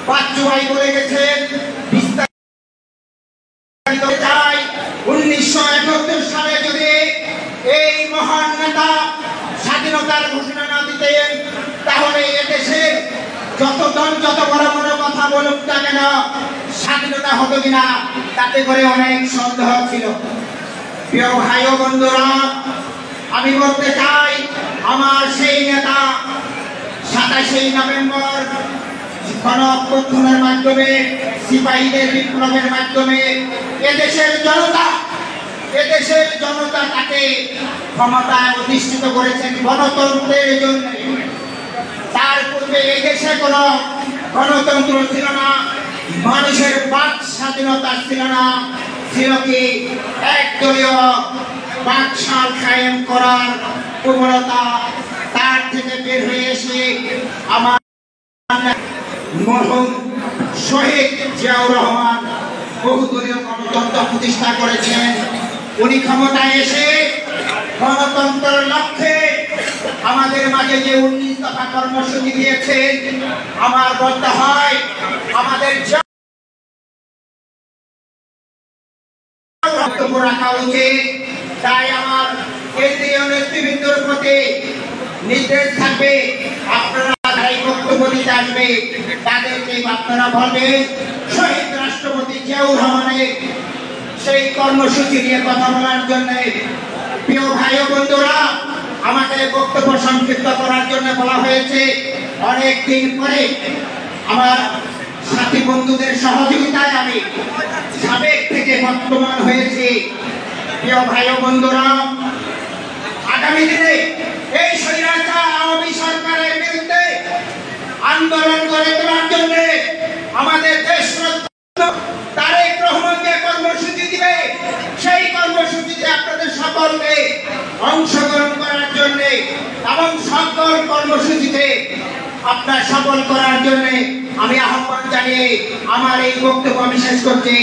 বাচ্চু ভাই বলে গেছেন। 1971 সালে যদি এই মহান নেতা স্বাধীনতার ঘোষণা না দিতেন, তাহলে এদেশের যত বড় বড় কথা বলুক না কেন, স্বাধীনতা হতো কিনা তাতে করে অনেক সন্দেহ ছিল। প্রিয় ভাই ও বন্ধুরা, আমি বলতে চাই, আমার সেই নেতা 27 নভেম্বর গণঅভ্যুত্থানের মাধ্যমে, সিপাহীদের বিপ্লবের মাধ্যমে এদেশের জনতা তাকে ক্ষমতায় অধিষ্ঠিত করেছেন গণতন্ত্রের জন্য। তার পূর্বে এই দেশে কোনো গণতন্ত্র ছিল না, মানুষের বাক স্বাধীনতা ছিল না, ছিল কি একদলীয় বাকশাল কায়েম করার প্রবণতা। তার থেকে বের হয়ে এসে আমার মরহুম শহীদ জিয়াউর রহমান বহুদলীয় গণতন্ত্র প্রতিষ্ঠা করেছেন। উনি ক্ষমতায় এসে গণতন্ত্রের লক্ষ্যে আমাদের মাঝে যে 19 দফা কর্মসূচি দিয়েছেন, আমার বলতে হয় আমাদের বক্তব্য রাখা উচিত। তাই আমার কেন্দ্রীয় নেতৃবৃন্দর প্রতি নির্দেশ থাকবে, আপনারা যারাই বক্তব্য দিতে আসবে তাদেরকে আপনারা বলবেন শহীদ রাষ্ট্রপতি জিয়াউর রহমানের সেই কর্মসূচি নিয়ে কথা বলার জন্য। প্রিয় ভাই ও বন্ধুরা, আমাকে বক্তব্য সংক্ষিপ্ত করার জন্য বলা হয়েছে। অনেক দিন পরে আমার সাথী বন্ধুদের সহযোগিতায় আমি সাবেক থেকে বর্তমান হয়েছি। প্রিয় ভাই ও বন্ধুরা, আগামী দিনে এই স্বৈরাচার আওয়ামী সরকারের বিরুদ্ধে আন্দোলন করে তোলার জন্য আমাদের দেশরত্ন তারেক রহমান যে কর্মসূচি দিবে, সেই কর্মসূচিতে আপনাদের সকলকে অংশগ্রহণ করার জন্য এবং সকল কর্মসূচিতে আপনার সফল করার জন্য আমি আহ্বান জানিয়ে আমার এই বক্তব্য আমি শেষ করছি।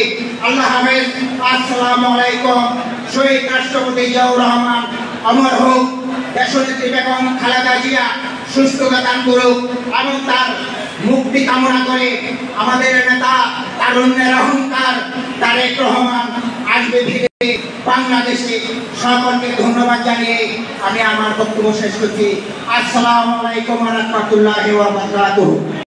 আল্লাহ হাফেজ। আসসালামু আলাইকুম। শহীদ রাষ্ট্রপতি জিয়াউর রহমান অমর হোক। দেশনেত্রী বেগম খালেদা জিয়া সুস্থতা দান করুক এবং তার মুক্তি কামনা করে আমাদের নেতা তারুণ্যের অহংকার তারেক রহমান আসবে ফিরে বাংলাদেশে। সকলকে ধন্যবাদ জানিয়ে আমি আমার বক্তব্য শেষ করছি। আসসালামু আলাইকুম ওয়া রাহমাতুল্লাহি ওয়া বারাকাতুহু।